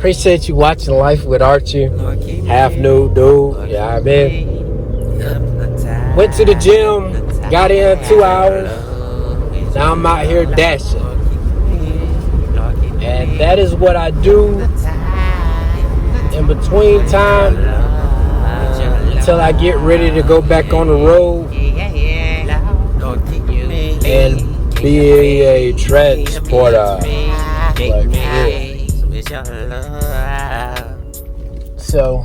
Appreciate you watching Life with Archie. Half nude dude. Yeah, I mean. Went to the gym, got in 2 hours. Now I'm out here dashing. And that is what I do in between time until I get ready to go back on the road and be a transporter. So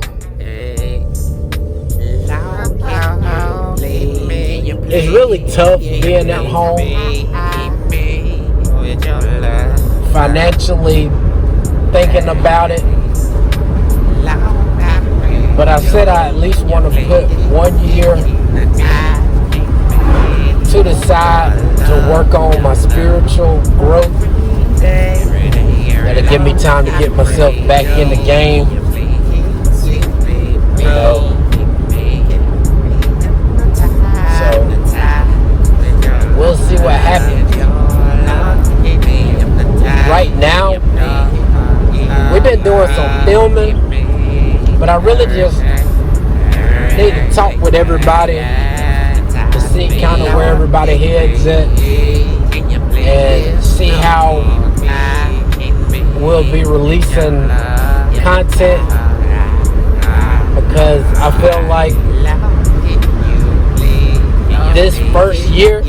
it's really tough being at home, financially thinking about it. But I said I at least want to put 1 year to the side to work on my spiritual growth. That'll give me time to get myself back in the game. You know. So we'll see what happens. Right now, we've been doing some filming, but I really just need to talk with everybody to see kind of where everybody heads at and see how we'll be releasing content, because I feel like this first year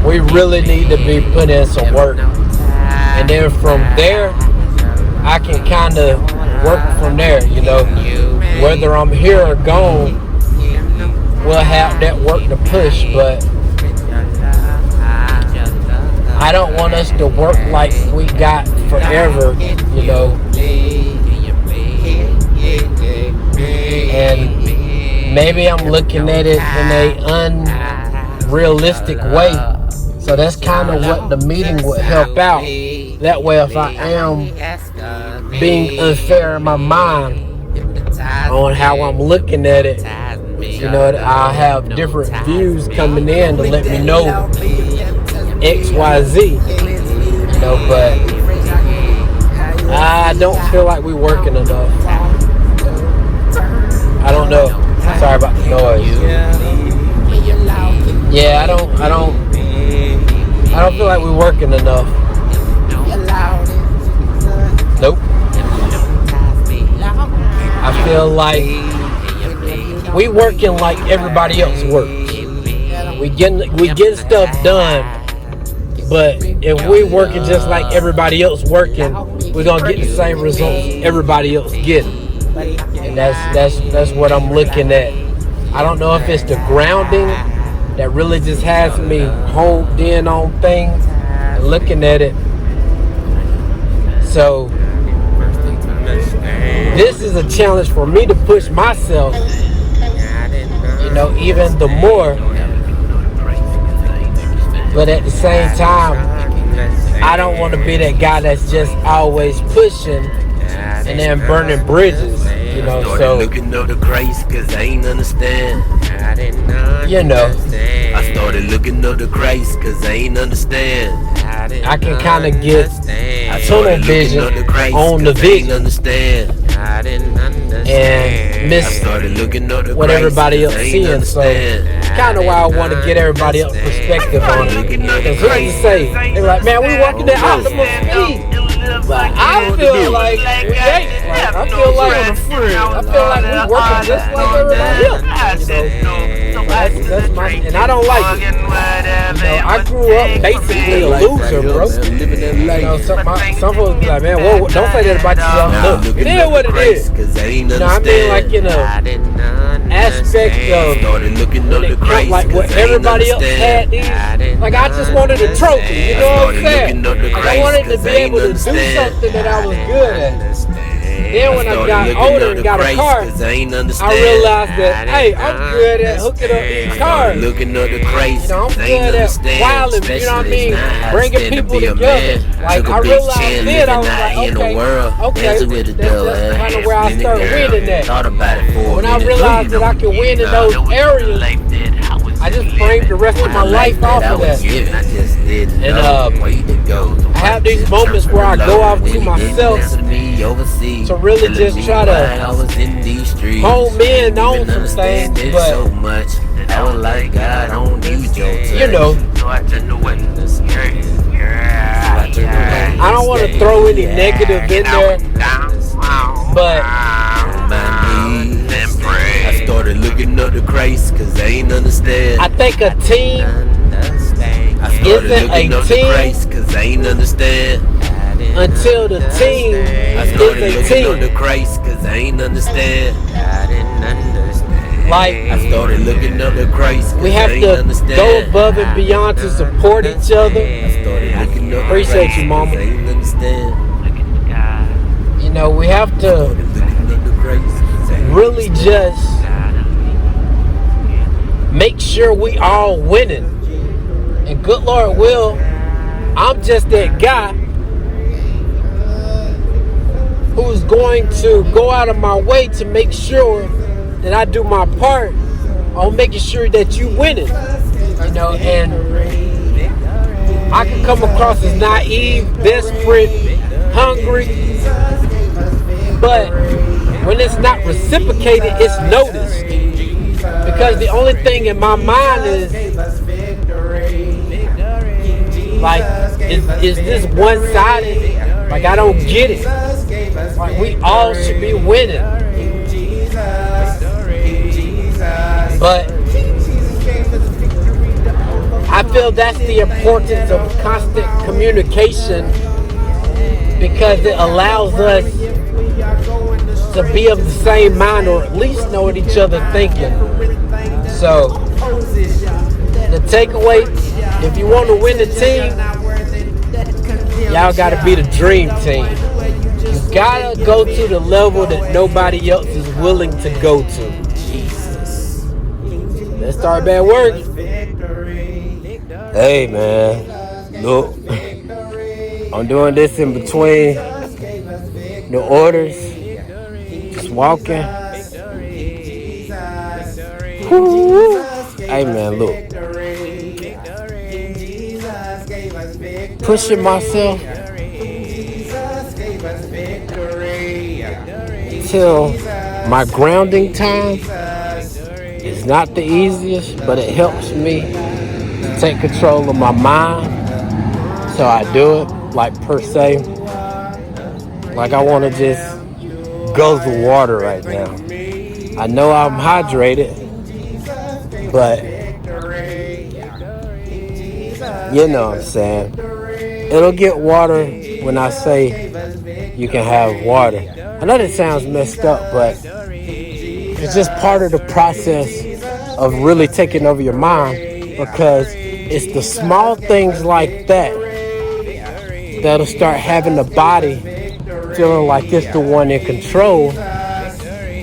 we really need to be putting in some work, and then from there I can kind of work from there, you know. Whether I'm here or gone, we'll have that work to push, but I don't want us to work like we got forever, you know. And maybe I'm looking at it in a unrealistic way. So that's kind of what the meeting would help out. That way, if I am being unfair in my mind on how I'm looking at it, you know, I'll have different views coming in to let me know XYZ, you know. But I don't feel like we're working enough. I don't know. Sorry about the noise. Yeah, I don't feel like we're working enough. Nope. I feel like we working like everybody else works. We getting stuff done, but if we working just like everybody else working, we're gonna get the same results everybody else getting. And that's what I'm looking at. I don't know if it's the grounding that really just has me honed in on things and looking at it. So this is a challenge for me to push myself, you know, even the more. But at the same time, I don't want to be that guy that's just always pushing and then burning bridges, you know. So looking over the grace, cause I ain't understand. You know, I started looking over the grace, cause I ain't understand. I can kind of get tunnel vision on the vision and miss what everybody else seeing. So it's kind of why I want to get everybody else perspective on it. Because who can say? They're like, man, we walking at optimal speed. But I feel like we ain't. I feel like we working just like everybody else. You know, that's my, and I don't like it. You know, I grew up basically a loser, bro. You know, some folks be like, man, whoa, don't say that about yourself. Look, it is what it is. You know, I mean, like in a aspect of when it comes, like what everybody else had these. Like I just wanted a trophy. You know what I'm saying? Like I wanted to be able to do something that I was good at. Then when I got older and got a car, I realized that, hey, I'm good at hooking up these cars. You know, I'm good at wilding, you know what I mean? Bringing people together. Like, I realized then, I was like, okay, that's kind of where I started winning at. When I realized that I could win in those areas, I just framed the rest of my life off of that. And I have these moments where I go off to myself to really just try to home in on some things, but you know, I don't want to throw any negative in there, but I started looking up the Christ cause I ain't understand. I think a team isn't a team cause I ain't understand. Until the team is a team. The Christ cause I ain't understand. Like, I started looking up the Christ. We have to go above and beyond to support each other. Appreciate you, mama. You know, we have to really just make sure we all winning. And good Lord will, I'm just that guy who's going to go out of my way to make sure that I do my part on making sure that you winning. You know, and I can come across as naive, desperate, hungry, but when it's not reciprocated, it's noticed. Because the only thing in my mind is, like, is this one-sided? Like, I don't get it. Like, we all should be winning. But I feel that's the importance of constant communication, because it allows us to be of the same mind, or at least know what each other thinking. So the takeaway, if you want to win the team, y'all gotta be the dream team. You gotta go to the level that nobody else is willing to go to. Let's start bad work. Hey man, look, I'm doing this in between the orders, just walking. Woo. Hey man, look, pushing myself till my grounding time is not the easiest, but it helps me to take control of my mind. So I do it, like, per se. Like, I want to just go to water right now. I know I'm hydrated, but you know what I'm saying. It'll get water when I say you can have water. I know that sounds messed up, but it's just part of the process of really taking over your mind, because it's the small things like that that'll start having the body feeling like it's the one in control.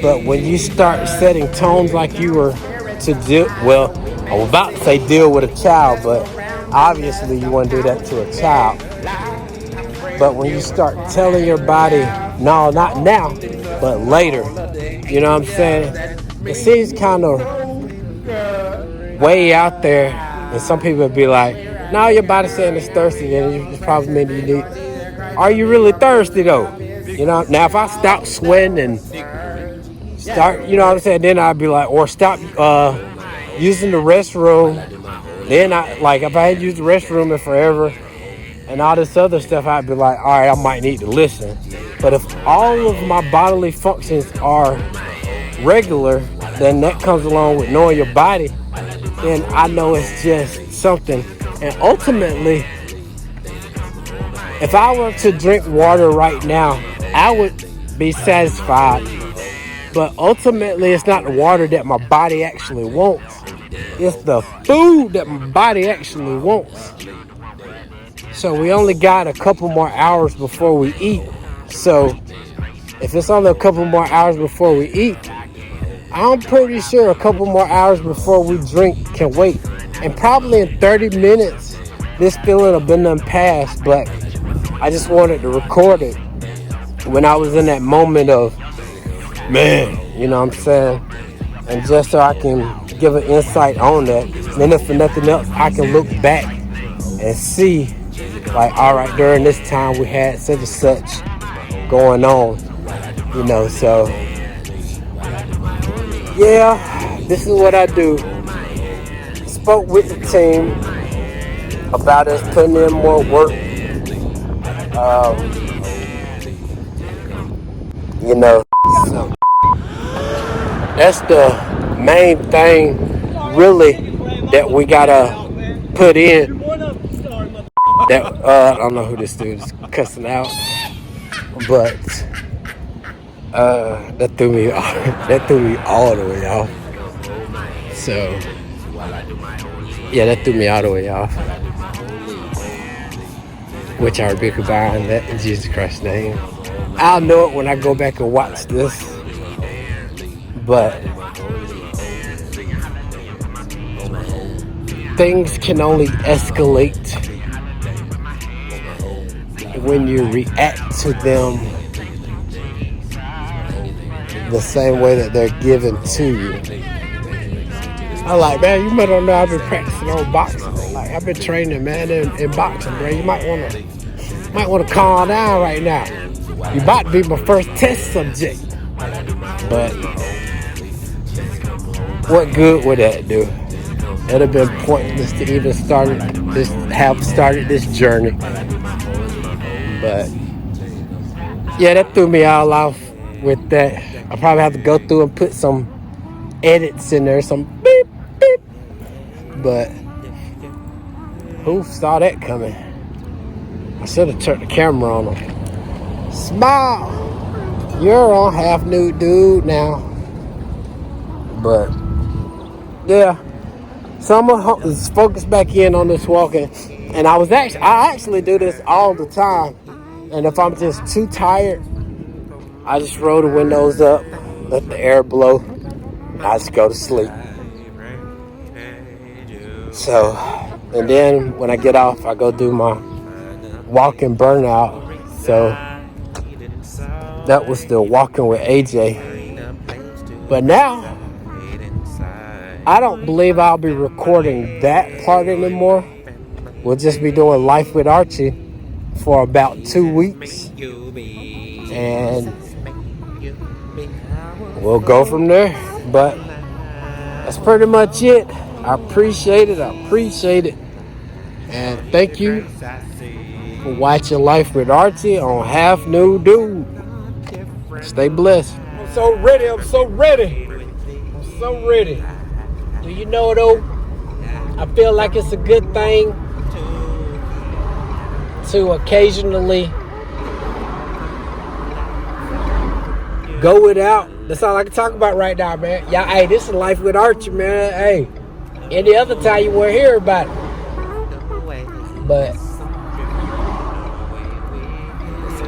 But when you start setting tones like you were to deal, well, I was about to say deal with a child, but obviously you want to do that to a child. But when you start telling your body, no, not now, but later, you know what I'm saying? It seems kind of way out there, and some people would be like, no, your body's saying it's thirsty, then it's probably mean you need. Are you really thirsty though? You know, now if I stop sweating and start, you know what I'm saying, then I'd be like, or stop using the restroom, then I, like, if I had used the restroom in forever and all this other stuff, I'd be like, all right, I might need to listen. But if all of my bodily functions are regular, then that comes along with knowing your body, then I know it's just something. And ultimately, if I were to drink water right now, I would be satisfied. But ultimately, it's not the water that my body actually wants. It's the food that my body actually wants. So we only got a couple more hours before we eat. So if it's only a couple more hours before we eat, I'm pretty sure a couple more hours before we drink can wait. And probably in 30 minutes, this feeling will been done past. But I just wanted to record it when I was in that moment of, man, you know what I'm saying? And just so I can give an insight on that. then if for nothing else, I can look back and see, like, all right, during this time we had such and such going on, so yeah, this is what I do. Spoke with the team about us putting in more work. So that's the main thing, really, that we gotta put in. That I don't know who this dude is cussing out, but that threw me off. That threw me all the way off. So yeah, that threw me all the way off. Which I rebuke by that in Jesus Christ's name. I'll know it when I go back and watch this. But things can only escalate when you react to them the same way that they're given to you. I'm like, man, you might not know I've been practicing on boxing. Like, I've been training, man, in boxing, bro. You might want to calm down right now. You about to be my first test subject. But what good would that do? It'd have been pointless to even have started this journey. But yeah, that threw me all off with that. I probably have to go through and put some edits in there, some beep, beep. But who saw that coming? I should have turned the camera on him. Smile! You're on half nude dude now. But yeah. So I'm gonna focus back in on this walking. And I actually do this all the time. And if I'm just too tired, I just roll the windows up, let the air blow, and I just go to sleep. So, and then when I get off, I go do my walking burnout. So that was the walking with AJ. But now, I don't believe I'll be recording that part anymore. We'll just be doing Life with Archie for about 2 weeks. And we'll go from there. But that's pretty much it. I appreciate it. And thank you for watching Life with Archie on Half Nude Dude. Stay blessed. I'm so ready. Do you know, though? I feel like it's a good thing to occasionally go without. That's all I can talk about right now, man. Yeah, hey, this is Life with Archie, man. Hey, any other time you won't hear about it. But,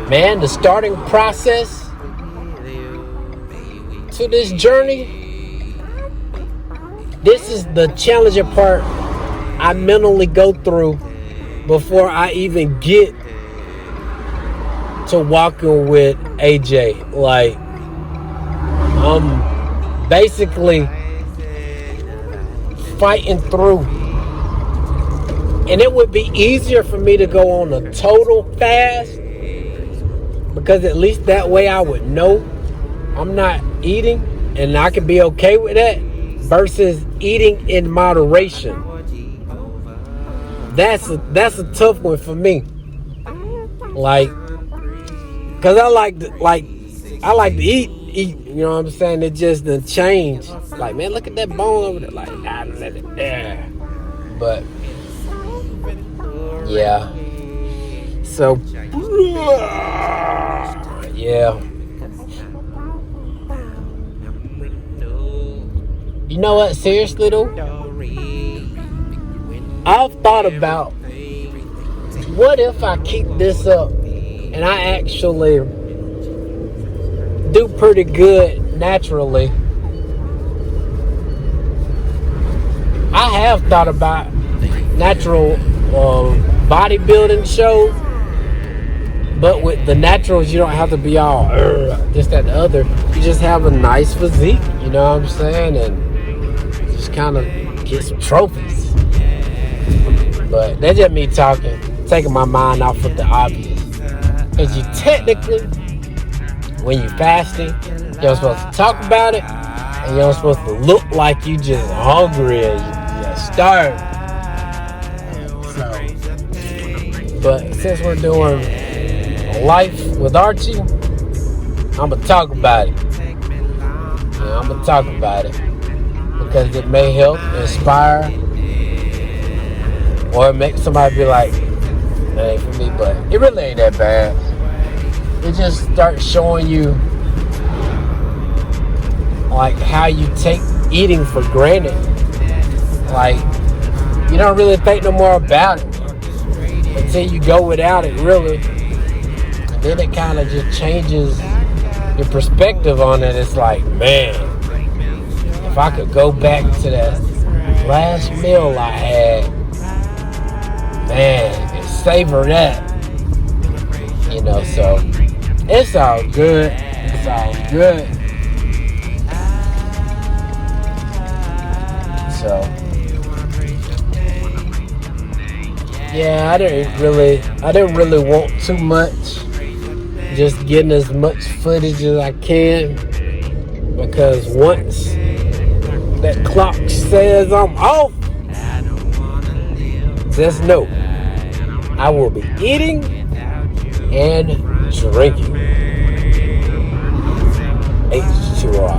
man, the starting process to this journey, this is the challenging part I mentally go through before I even get to walking with AJ. Like, I'm basically fighting through. And it would be easier for me to go on a total fast, because at least that way I would know I'm not eating and I can be okay with that, versus eating in moderation. That's a tough one for me. Like, cause I like to eat, you know what I'm saying? It just done changed. Like, man, look at that bone over there. Like, I let it there. But yeah. So yeah. You know what? Seriously though, I've thought about, what if I keep this up and I actually do pretty good naturally? I have thought about natural bodybuilding shows, but with the naturals, you don't have to be all this, that, and the other. You just have a nice physique, you know what I'm saying? And just kind of get some trophies. But that's just me talking, taking my mind off of the obvious. Because you technically, when you're fasting, you're supposed to talk about it, and you're supposed to look like you just hungry and you're starving. So, but since we're doing life with Archie, I'm going to talk about it. Yeah, I'm going to talk about it. Because it may help inspire, or make somebody be like, that ain't for me, but it really ain't that bad. It just starts showing you like how you take eating for granted. Like, you don't really think no more about it until you go without it, really. And then it kind of just changes your perspective on it. It's like, man, if I could go back to that last meal I had, man, and savor that, you know. So it's all good. It's all good. So yeah, I didn't really want too much. Just getting as much footage as I can, because once that clock says I'm off, just know I will be eating and drinking H2O.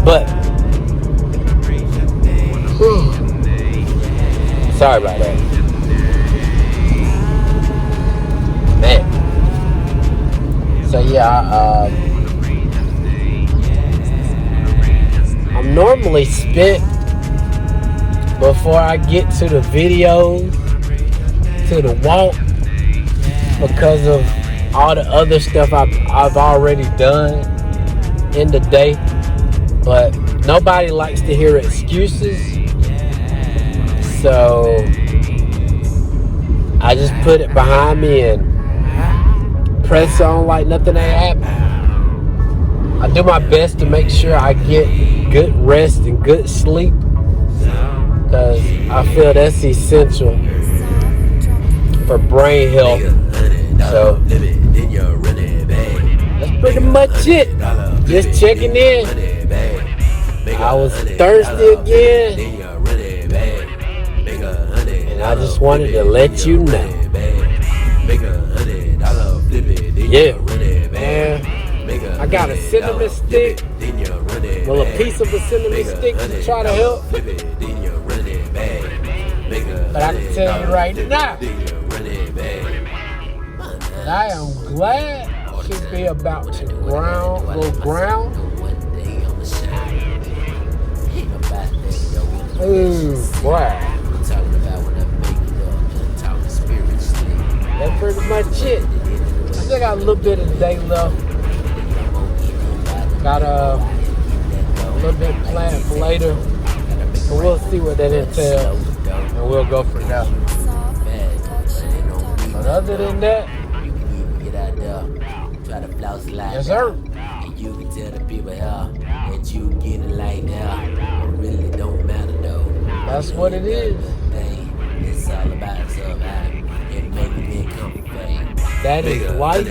But sorry about that, man. So yeah, I'm normally spent before I get to the videos, to the walk, because of all the other stuff I've already done in the day. But nobody likes to hear excuses, so I just put it behind me and press on like nothing ain't happened. I do my best to make sure I get good rest and good sleep, because I feel that's essential for brain health. So that's pretty much it. Just checking in. I was thirsty again, and I just wanted to let you know. Yeah, man. I got a cinnamon stick. Well, a piece of a cinnamon stick to try to help. But I can tell you right now that I am glad to be about to ground. Ooh, boy. That's pretty much it. I still got a little bit of the day left. Got a little bit planned for later. So we'll see what that entails, and we'll go from there. But other than that, yes sir. You can tell the people that you get it like that. It really don't matter though. That's what it is. It's all about surviving and making it comfortable. That is life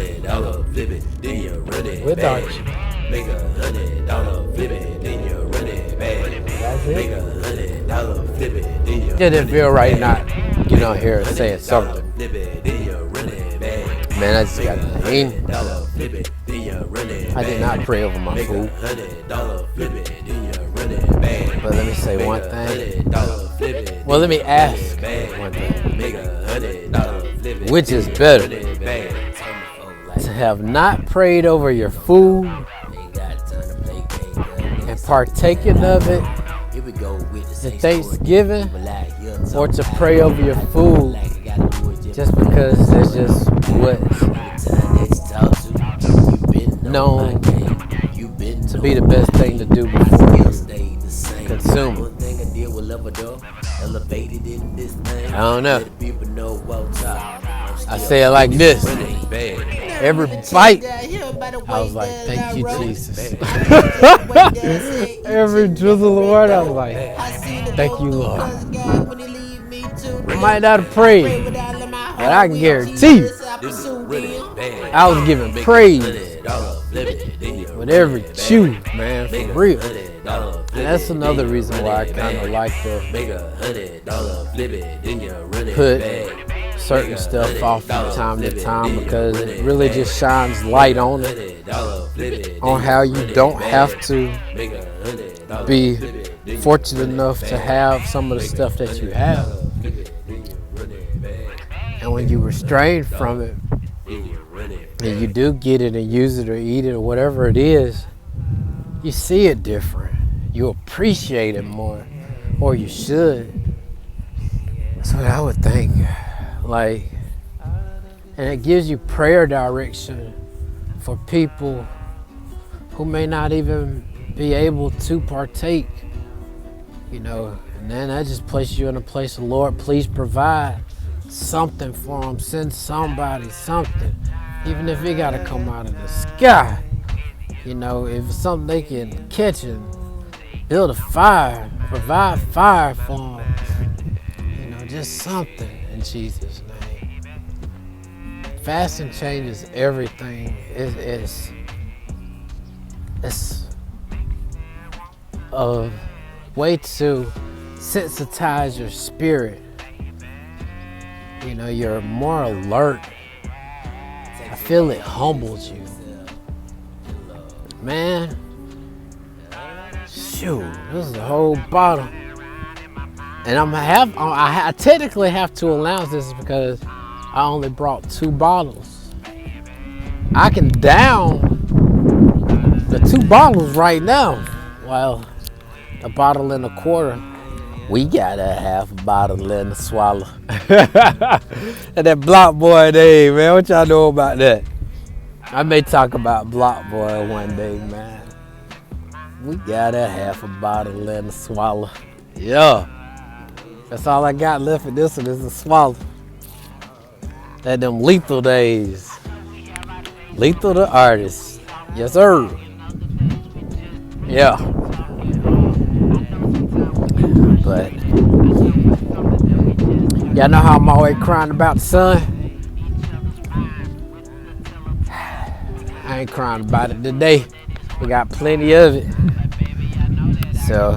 with Archie. Make $100 flip it, then you run it back. That's it. Make $100 flip it, then you didn't feel right not, here saying something. Man, I just got to eat. I did not pray over my food. But let me say one thing. Well, let me ask one thing. Which is better? To have not prayed over your food and partaken of it at Thanksgiving, or to pray over your food just because that's just what's known to be the best thing to do before you consume it. I don't know. I say it like this. Every bite, I was like, thank you, Jesus. Every drizzle of water, I was like, thank you, Lord. I might not have prayed, but I can guarantee you, I was giving praise with every chew, man, for real. And that's another reason why I kind of like to put certain stuff off from time to time, because it really just shines light on it, on how you don't have to be fortunate enough to have some of the stuff that you have. And when you restrain from it, and you do get it and use it or eat it or whatever it is, you see it different. You appreciate it more, or you should. That's what I would think. Like, and it gives you prayer direction for people who may not even be able to partake, you know. And then that just places you in a place of, Lord, please provide something for them. Send somebody something, even if it gotta come out of the sky. You know, if it's something they can catch and build a fire, provide fire for them. You know, just something in Jesus' name. Fasting changes everything. It's a way to sensitize your spirit. You know, you're more alert. I feel it humbles you. Man, shoot, this is a whole bottle. And I technically have 2 allowances because I only brought 2 bottles. I can down the 2 bottles right now. Well, a bottle and a quarter. We got a half a bottle and a swallow. And that Block Boy day, man, what y'all know about that? I may talk about Block Boy one day, man. We got a half a bottle and a swallow. Yeah. That's all I got left of this one is a swallow. At them lethal days. Lethal the artist. Yes, sir. Yeah. But y'all know how I'm always crying about the sun? I ain't crying about it today. We got plenty of it. So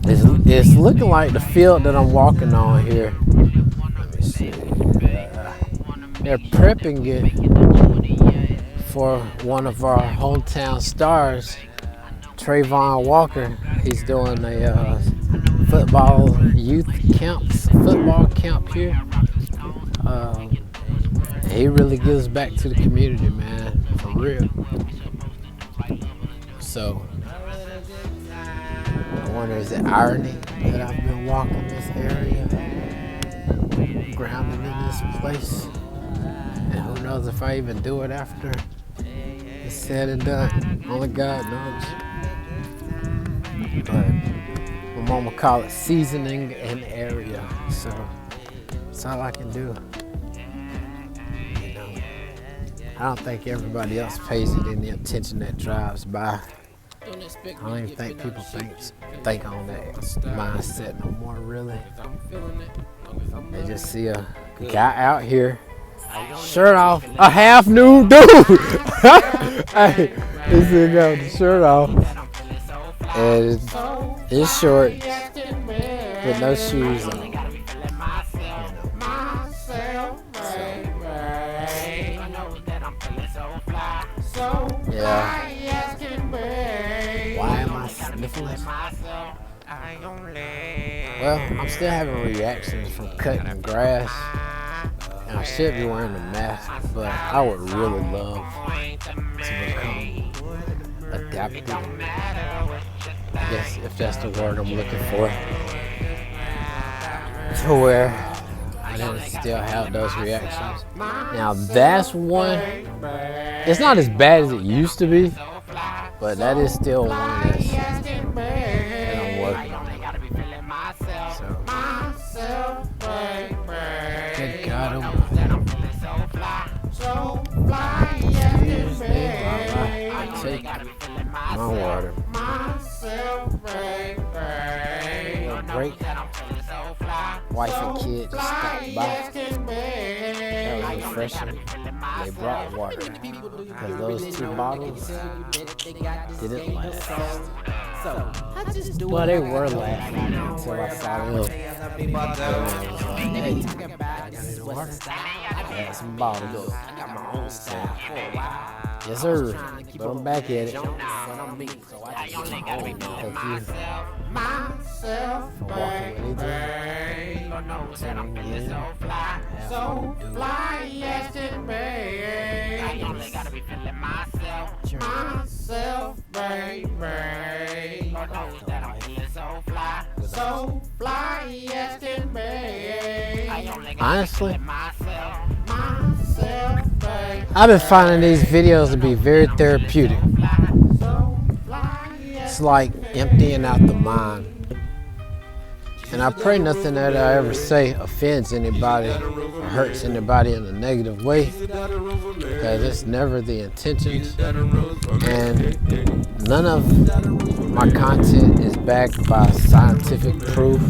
it's looking like the field that I'm walking on here. Let me see. They're prepping it for one of our hometown stars, Trayvon Walker. He's doing a football camp here. He really gives back to the community, man, for real. So I wonder, is it irony that I've been walking this area, grounded in this place? And who knows if I even do it after it's said and done. Only God knows. But my mama call it seasoning an area, so that's all I can do. You know, I don't think everybody else pays it any attention that drives by. I don't even think people think on that mindset no more, really. They just see a guy out here, shirt off, a half nude dude. Hey, he said got the shirt off, and it's short, with no shoes on. Yeah. Why am I sniffling? Well, I'm still having reactions from cutting grass, and I should be wearing a mask, but I would really love to become adaptive. I guess if that's the word I'm looking for, to where I didn't still have those reactions. Now that's one. It's not as bad as it used to be, but that is still one that I'm working on. So, good God, water. Break. Wife and kid just stopped by. That was refreshing. They brought water. Because those 2 bottles didn't last. Well, they were laughing until I saw them. Hey, I got water. I got some bottles. I got my own stuff. Yes, sir. But I'm back at it. Thank you for walking with me. So fly yesterday. I only gotta be feeling myself, baby. Lord knows that I'm feeling so fly yesterday. Honestly, I've been finding these videos to be very therapeutic. It's like emptying out the mind. And I pray nothing that I ever say offends anybody or hurts anybody in a negative way, because it's never the intentions. And none of my content is backed by scientific proof.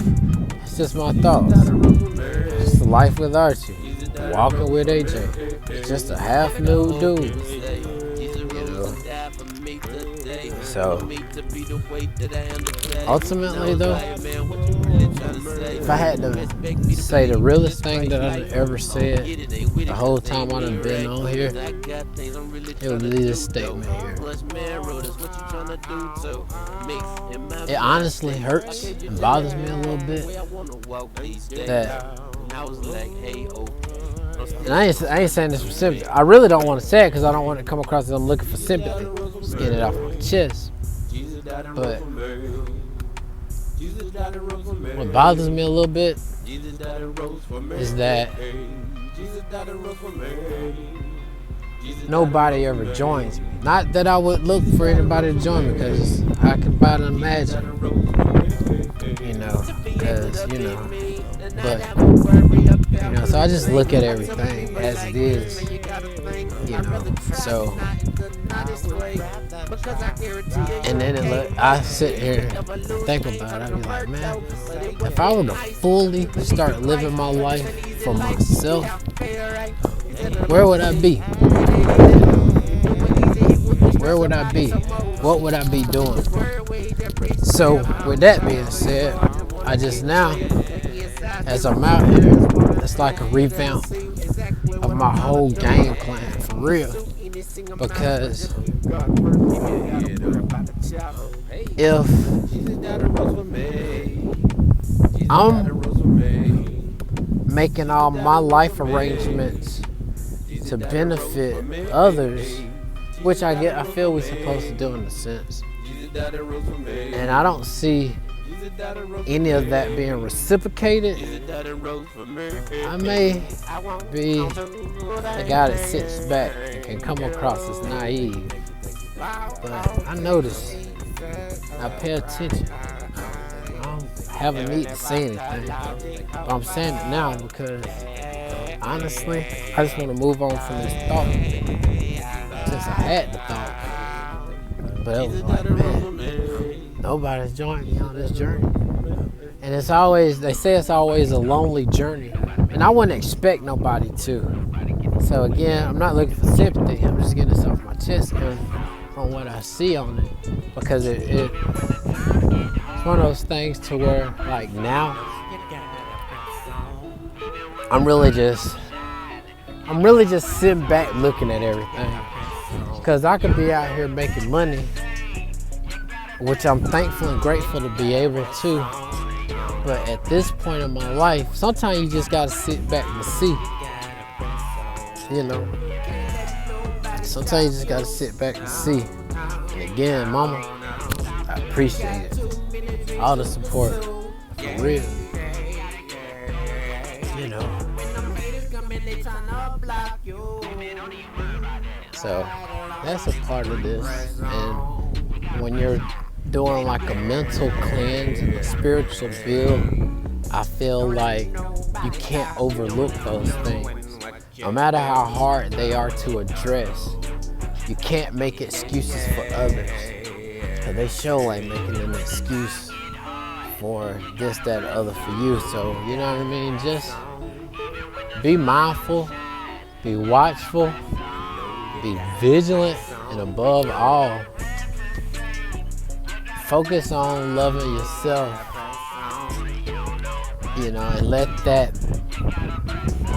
It's just my thoughts. It's the life with Archie, walking with AJ. It's just a half nude dude, you know. So ultimately, though, if I had to say the realest thing that I've ever said the whole time I've been on here, it would be this statement here. It honestly hurts and bothers me a little bit that, and I ain't saying this for sympathy. I really don't want to say it because I don't want it to come across as I'm looking for sympathy. Just get it off my chest. But what bothers me a little bit is that nobody ever joins me. Not that I would look for anybody to join me, because I can about imagine, you know, because, you know, but, you know, so I just look at everything as it is, you know, so, and then I sit here and think about it. I be like, man, if I were to fully start living my life for myself, where would I be? Where would I be? What would I be doing? So with that being said, I just now, as I'm out here, it's like a revamp of my whole game plan, for real. Because if I'm making all my life arrangements to benefit others, which I feel we're supposed to do in a sense, and I don't see any of that being reciprocated, I may be the guy that sits back and can come across as naive. But I notice, I pay attention. I don't have a need to say anything, but I'm saying it now because honestly, I just want to move on from this thought. Since I had the thought, but it was like, man, nobody's joined me on this journey. And it's always, they say it's always a lonely journey, and I wouldn't expect nobody to. So again, I'm not looking for sympathy. I'm just getting this off my chest on what I see on it, because it's one of those things to where, like, now I'm really just sitting back looking at everything, because I could be out here making money, which I'm thankful and grateful to be able to. But at this point in my life, sometimes you just gotta sit back and see. You know, sometimes you just gotta sit back and see. And again, Mama, I appreciate it. All the support, for real. You know. So that's a part of this. And when you're doing like a mental cleanse and a spiritual build, I feel like you can't overlook those things. No matter how hard they are to address, you can't make excuses for others. Cause they show ain't making an excuse for this, that, other for you. So, you know what I mean? Just be mindful, be watchful, be vigilant, and above all, focus on loving yourself, you know, and let that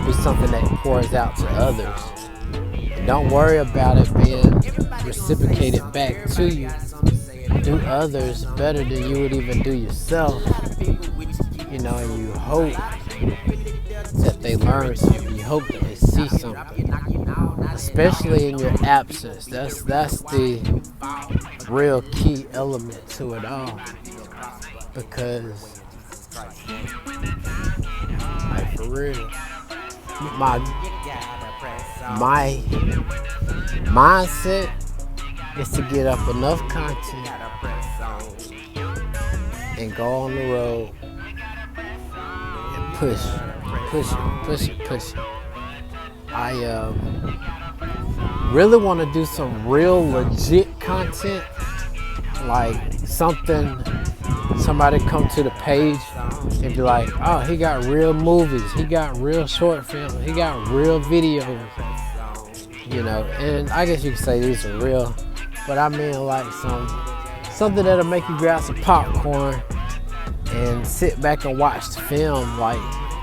be something that pours out to others. And don't worry about it being reciprocated back to you. Do others better than you would even do yourself, you know, and you hope that they learn something. You hope that they see something, especially in your absence. That's the real key element to it all, because, like, for real, my mindset is to get up enough content and go on the road and push it. I really want to do some real legit content, like somebody come to the page and be like, oh, he got real movies, he got real short films, he got real videos, you know. And I guess you could say these are real, but I mean like something that'll make you grab some popcorn and sit back and watch the film, like,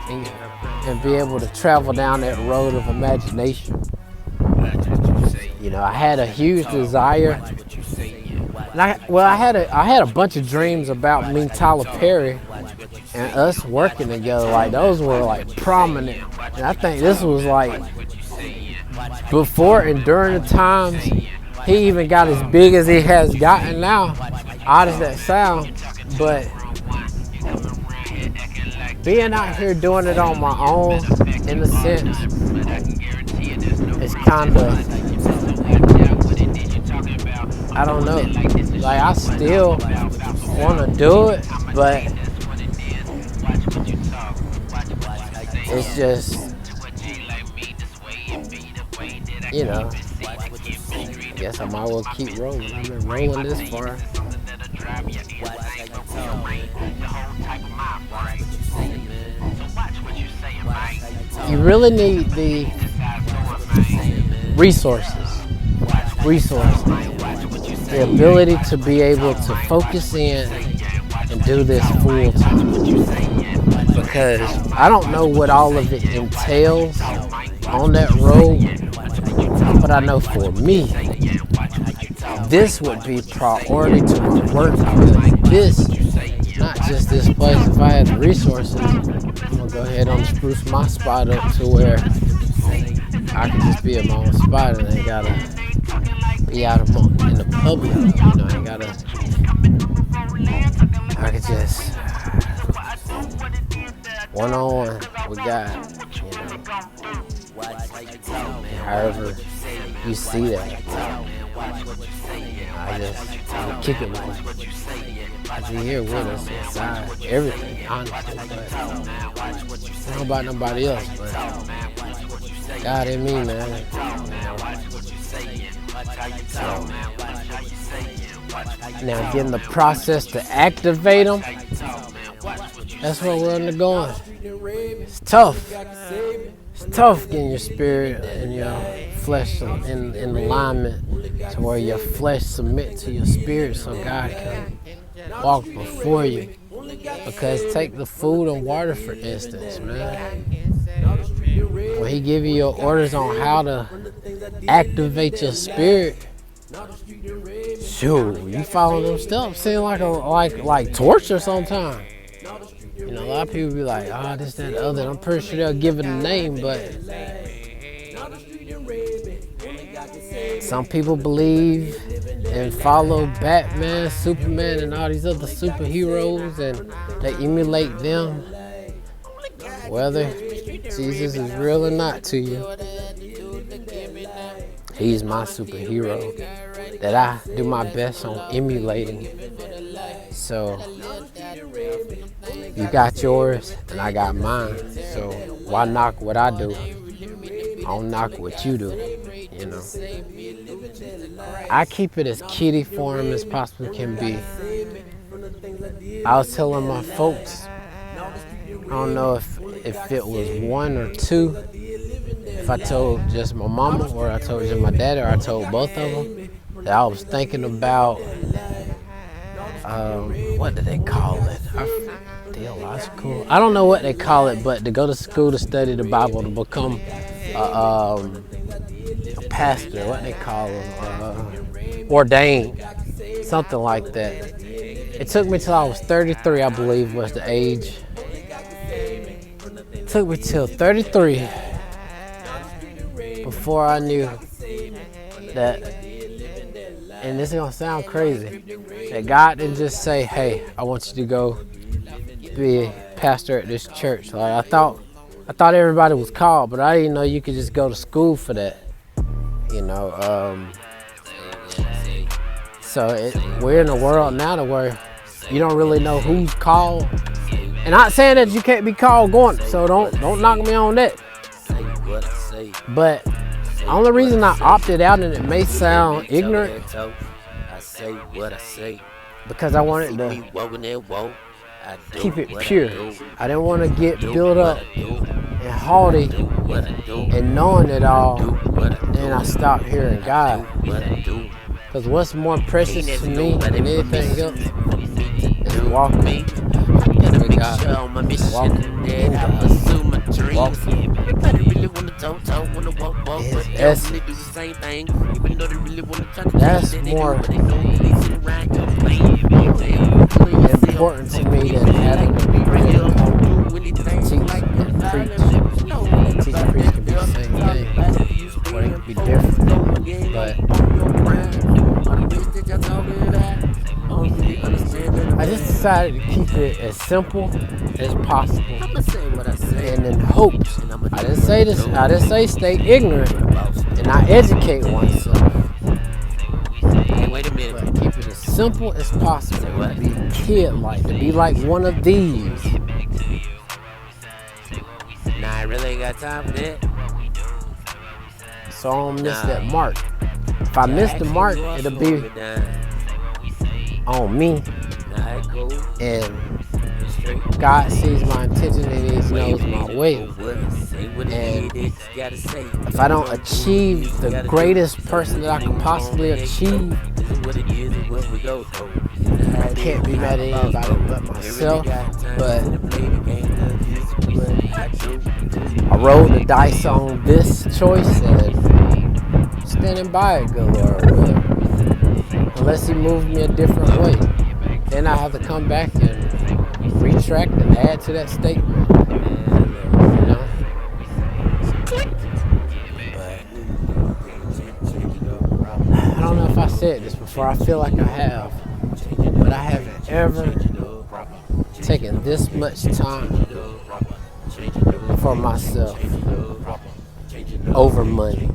and be able to travel down that road of imagination. You know, I had a huge desire, and I had a bunch of dreams about me, Tyler Perry, and us working together. Like, those were like prominent, and I think this was like before and during the times he even got as big as he has gotten now. Odd as that sound, but being out here doing it on my own, in a sense, it's kind of, I don't know, like, I still want to do it, but it's just, you know, I guess I might as well keep rolling. I've been rolling this far. You really need the resources, the ability to be able to focus in and do this full time. Because I don't know what all of it entails on that road, but I know for me, this would be priority to my work. This, not just this place. If I had the resources, I'm gonna go ahead and spruce my spot up to where I can just be in my own spot and ain't gotta be out in the public. You know, I could just one-on-one with God, you know. However you see that, I just kick it with you. You here with us inside everything, honestly. But I don't know about nobody else, but God in me, man. So, now getting the process to activate them, that's what we're undergoing. It's tough. It's tough getting your spirit and your flesh in alignment to where your flesh submit to your spirit so God can walk before you. Because take the food and water for instance, man. When he give you your orders on how to activate your spirit, shoot, you follow them steps, seem like torture sometimes. You know, a lot of people be like, oh, this, that, other. I'm pretty sure they'll give it a name, but some people believe and follow Batman, Superman, and all these other superheroes, and they emulate them, whether Jesus is real or not to you. He's my superhero that I do my best on emulating. So you got yours and I got mine. So why knock what I do? I don't knock what you do. You you know. I keep it as kiddie form as possibly can be. I was telling my folks, I don't know if it was one or two, if I told just my mama or I told just my daddy or I told both of them, that I was thinking about, what do they call it? Theological? I don't know what they call it, but to go to school to study the Bible, to become a pastor, what they call them, ordained, something like that. It took me till I was 33, I believe was the age. It took me till 33 before I knew that, and this is gonna sound crazy, that God didn't just say, hey, I want you to go be a pastor at this church. Like I thought everybody was called, but I didn't know you could just go to school for that. You know, so we're in a world now to where you don't really know who's called. And not saying that you can't be called going, so don't knock me on that. But the only reason I opted out, and it may sound ignorant, because I wanted to keep it pure. I didn't want to get built up and haughty and knowing it all, and I stopped hearing God. Because what's more precious to me than anything else is walking with God, walking in God, walking His essence. That's more important to me than having to be real, teach and preach. Teach and preach can be the same thing, or it can be different. But I just decided to keep it as simple as possible, and in hopes. I didn't say this. I didn't say stay ignorant and not educate oneself. But keep it as simple as possible. To be kid-like, to be like one of these. Nah, I really ain't got time for that. So I don't miss that mark. If I miss the mark, it'll be on me. And God sees my intention and He knows my way. And if I don't achieve the greatest person that I could possibly achieve, I can't be mad at anybody but myself. But I rolled the dice on this choice and standing by it, good Lord will. Unless He moves me a different way, then I have to come back and retract and add to that statement. You know? But I don't know if I said this before. I feel like I have, but I haven't ever taken this much time for myself over money.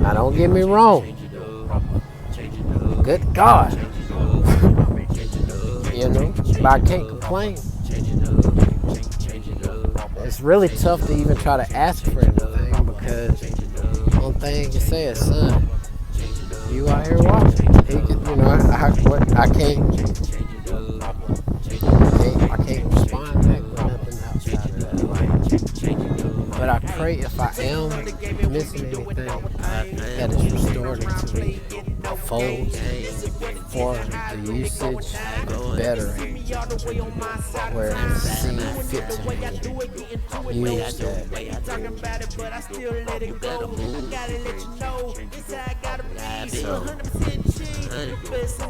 Now don't get me wrong. Good God. You know, but I can't complain. It's really tough to even try to ask for anything, because the only thing you can say is, son, you out here walking. You know, I can't respond back with nothing outside of that. But I pray if I am missing anything, that is restored into me fold for the usage better, where it's seen fit to me. Use that. So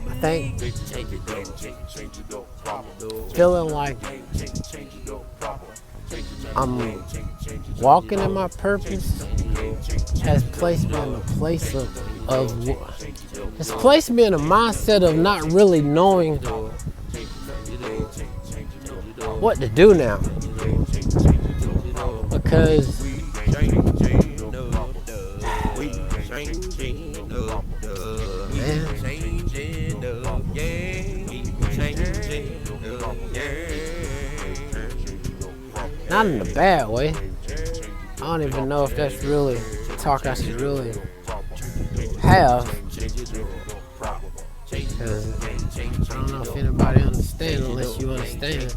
I think feeling like I'm walking in my purpose has placed me in a place of it's placed me in a mindset of not really knowing what to do now, because not in a bad way. I don't even know if that's really talk I should really have. Because I don't know if anybody understands unless you understand.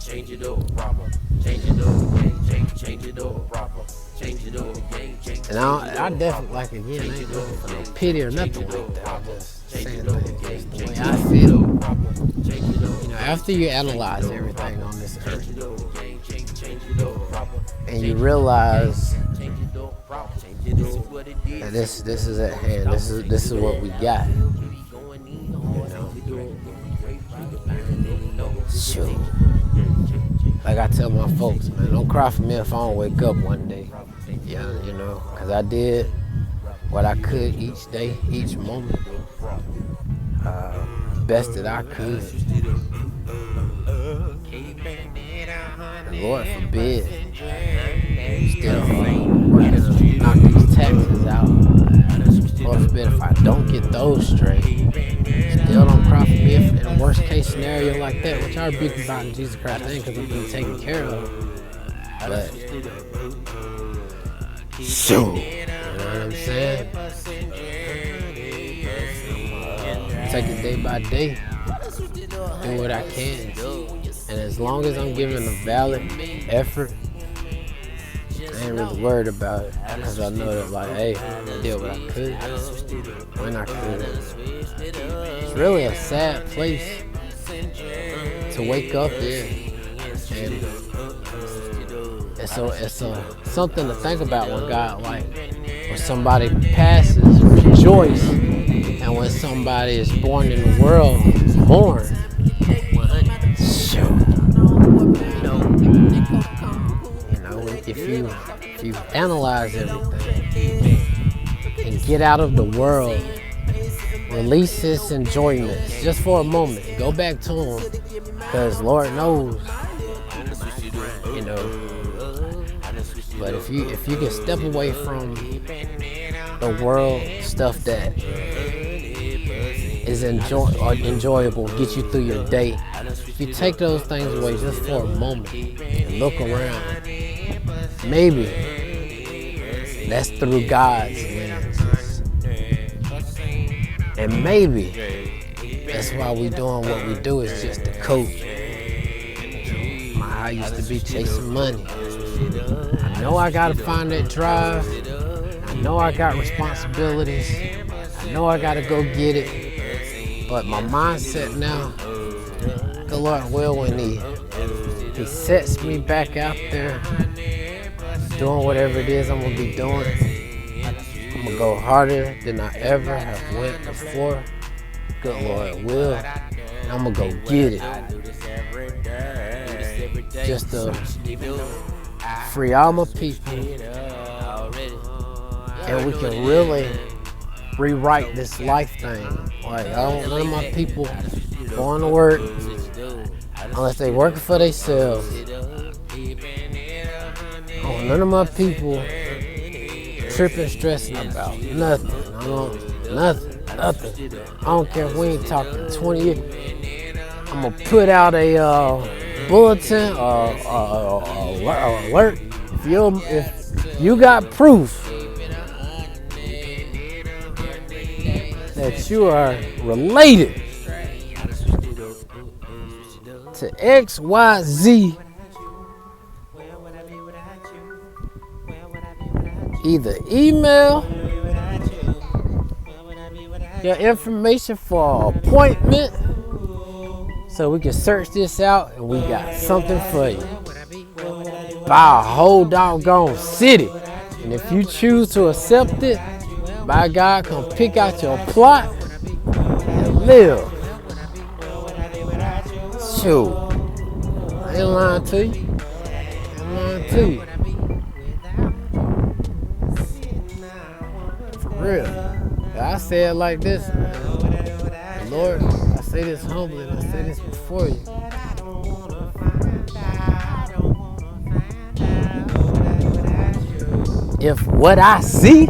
And I definitely, like, again, I ain't looking for no pity or nothing like that. I'm just saying things the way I feel. You know, after you analyze everything on this earth, and you realize that this is at hand, this is what we got. Shoot. Like I tell my folks, man, don't cry for me if I don't wake up one day. Yeah, you know, because I did what I could each day, each moment, best that I could. And Lord forbid, still working to knock these taxes out. Lord forbid if I don't get those straight. Still don't cry for me if in a worst case scenario like that, which I rebuke about in Jesus Christ name because I'm being taken care of. But shoot, you know what I'm saying? Take it day by day, do what I can, and as long as I'm giving a valid effort, I ain't really worried about it, because I know that, like, hey, I did what I could, when I could. It's really a sad place to wake up in, and it's something to think about when God, like, when somebody passes, rejoice, and when somebody is born in the world, mourn. Sure. If you analyze everything and get out of the world, release its enjoyments just for a moment. Go back to Him, because Lord knows, you know. But if you can step away from the world stuff that is enjoyable, get you through your day, if you take those things away just for a moment and look around, maybe that's through God's lenses. And maybe that's why we doing what we do, is just to cope. My eye used to be chasing money. I know I gotta find that drive. I know I got responsibilities. I know I gotta go get it. But my mindset now, the Lord will, when He sets me back out there, doing whatever it is I'm gonna be doing, I'm gonna go harder than I ever have went before. Good Lord will. And I'm gonna go get it. Just to free all my people. And we can really rewrite this life thing. Like, none of my people going to work unless they working for themselves. None of my people tripping, stressing about nothing. Nothing. I don't care if we ain't talking 20 years. I'm gonna put out a bulletin or alert. If you got proof that you are related to XYZ, either email your information for an appointment so we can search this out and we got something for you. Buy a whole doggone city. And if you choose to accept it, by God, come pick out your plot and live. Shoot. I ain't lying to you. For real. I say it like this, man. Lord, I say this humbly and I say this before you. If what I see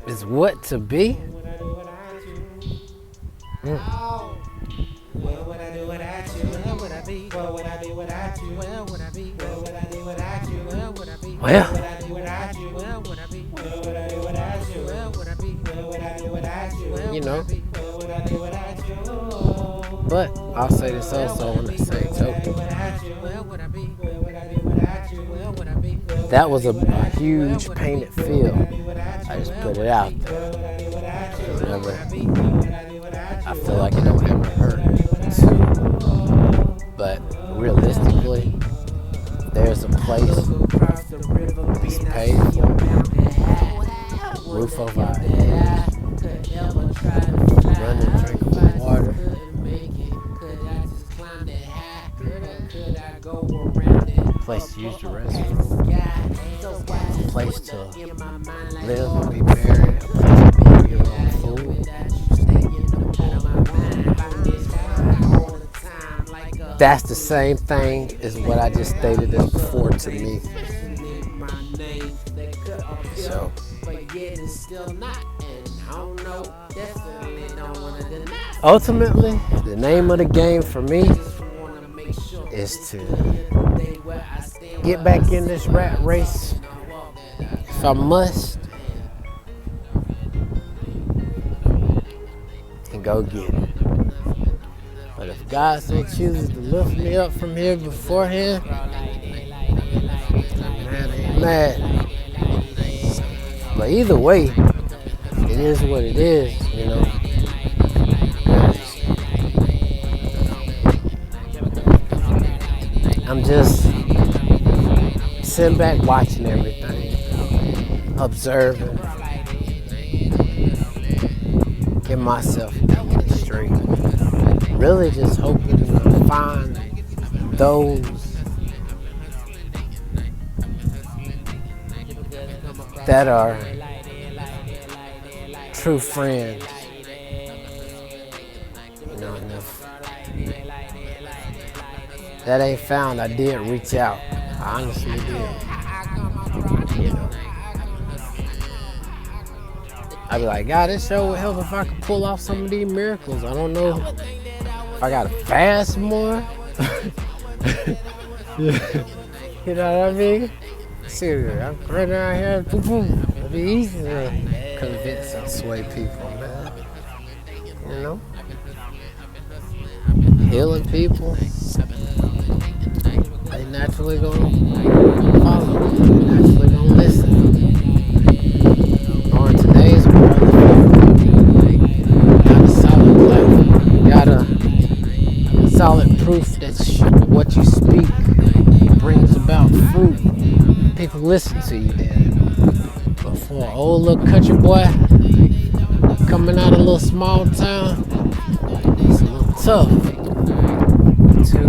is what to be, Well, you know. But I'll say this also on the same token. That was a huge painted field. I just put it out there. Whenever I feel like it don't ever hurt too. But realistically, there's a place that's paid for, roof over our head, running drinkable water, place to use the restroom, a place to live and be buried, a place to grow your own food. That's the same thing as what I just stated as before to me. So, ultimately, the name of the game for me is to get back in this rat race if I must and go get it. But if God so chooses to lift me up from here beforehand, man, I ain't mad. But either way, it is what it is, you know. I'm just sitting back watching everything, observing, get myself straight. Really just hoping to find those that are true friends. You know, and if that ain't found, I did reach out. I honestly did. You know, I'd be like, God, this show would help if I could pull off some of these miracles. I don't know if I gotta fast more. You know what I mean? Seriously, I'm right down here. Boom, boom. It'll be easy to convince and sway people, man. You know? Healing people. They naturally gonna follow. They naturally gonna listen. On today's world, got a solid platform. Got a solid proof that what you speak brings about fruit. People listen to you then. But for an old little country boy coming out of a little small town, it's a little tough to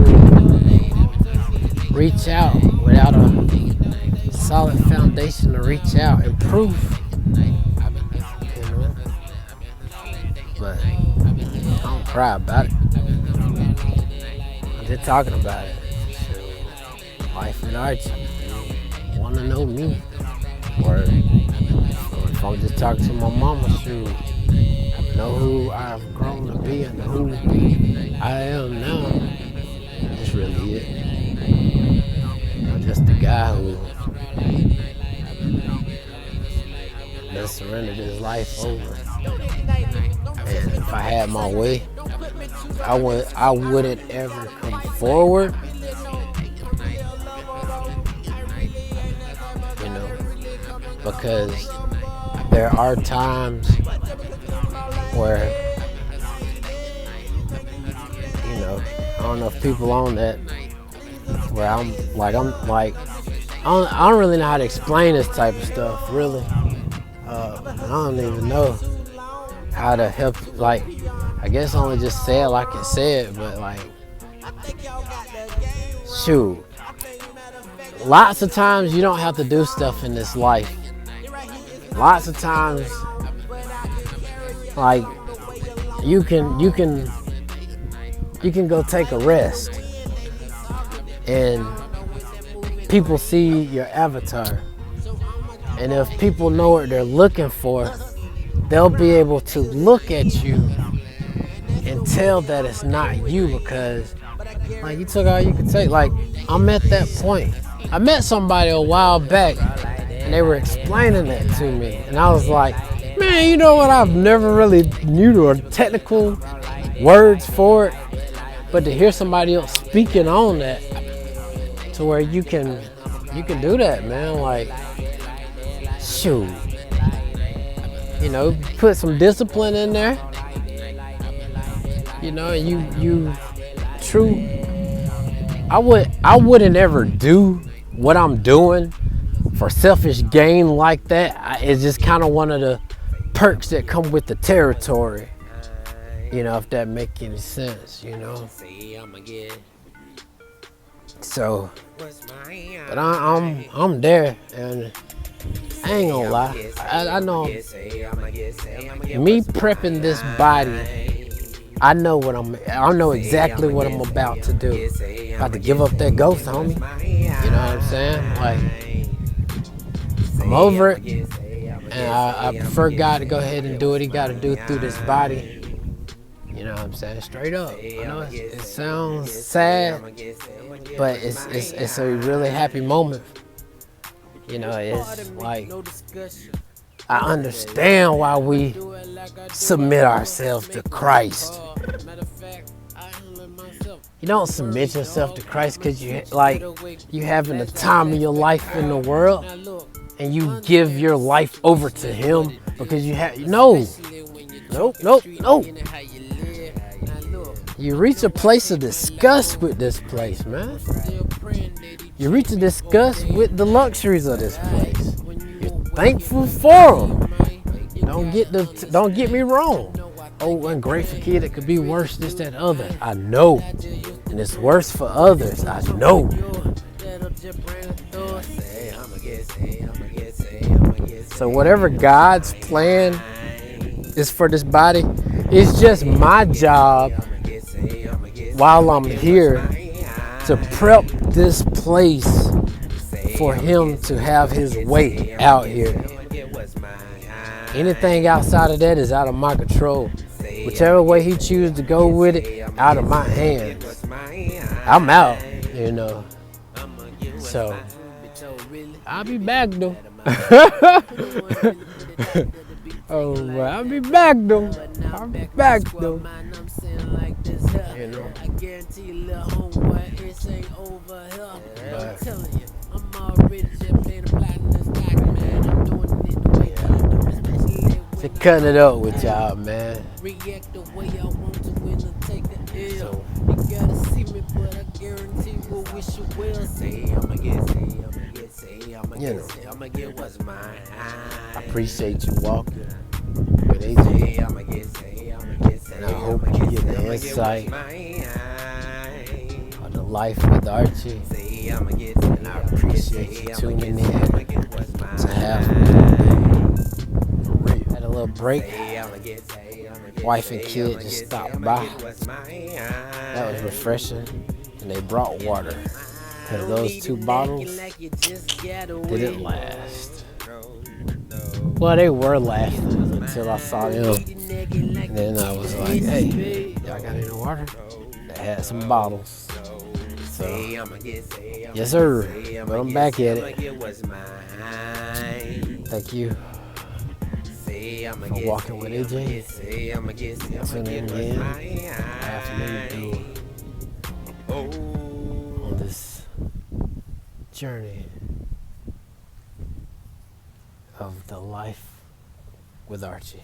reach out without a solid foundation to reach out and prove. You know? But I don't cry about it. I'm just talking about it. Life and Archie. Want to know me? Or if I'm just talking to my mama, shoot, know who I've grown to be and who I am now. That's really it. I'm just a guy who just surrendered his life over. And if I had my way, I wouldn't ever come forward. You know, because there are times where, you know, I don't know if people on that, where I'm like, I don't really know how to explain this type of stuff, really. I don't even know how to help, like, I guess only just say it like it said, but like, shoot. Lots of times you don't have to do stuff in this life. Lots of times, like, you can go take a rest and people see your avatar. And if people know what they're looking for, they'll be able to look at you and tell that it's not you, because Like, you took all you could take. Like, I'm at that point. I met somebody a while back, and they were explaining that to me. And I was like, man, you know what? I've never really knew the technical words for it. But to hear somebody else speaking on that, to where you can do that, man. Like, shoot. You know, put some discipline in there. You know, you true. I wouldn't ever do what I'm doing for selfish gain like that. It's just kind of one of the perks that come with the territory. You know, if that make any sense, you know. So, but I'm there, and I ain't gonna lie. I know me prepping this body. I know exactly what I'm about to do. About to give up that ghost, homie. You know what I'm saying? Like, I'm over it, and I prefer God to go ahead and do what He got to do through this body. You know what I'm saying? Straight up. I know it sounds sad, but it's a really happy moment. You know, it's like, I understand why we submit ourselves to Christ. You don't submit yourself to Christ because you having the time of your life in the world, and you give your life over to Him because you have nope. You reach a place of disgust with this place, man. You reach a disgust with the luxuries of this place. You're thankful for them. Don't get me wrong. Oh, ungrateful kid, it could be worse, this, that, other. I know. And it's worse for others. I know. So whatever God's plan is for this body, it's just my job while I'm here to prep this place for Him to have His way out here. Anything outside of that is out of my control. Whichever way He chooses to go with it, out of my hands. I'm out, you know. So, I'll be back though. Oh, well, I'll be back though. You know. Just cutting it up with y'all, man. So, you know, I appreciate you walking with AJ, and I hope you get the insight of the life with Archie, and I appreciate you tuning in to have had a little break. Wife and kid just stopped by. That was refreshing, and they brought water. Because those 2 bottles didn't last. Well, they were lasting until I saw them. And then I was like, hey, y'all got any water? They had some bottles. So, yes sir, but I'm back at it. Thank you for walking with AJ. Tuning in afternoon on this journey of the life with Archie.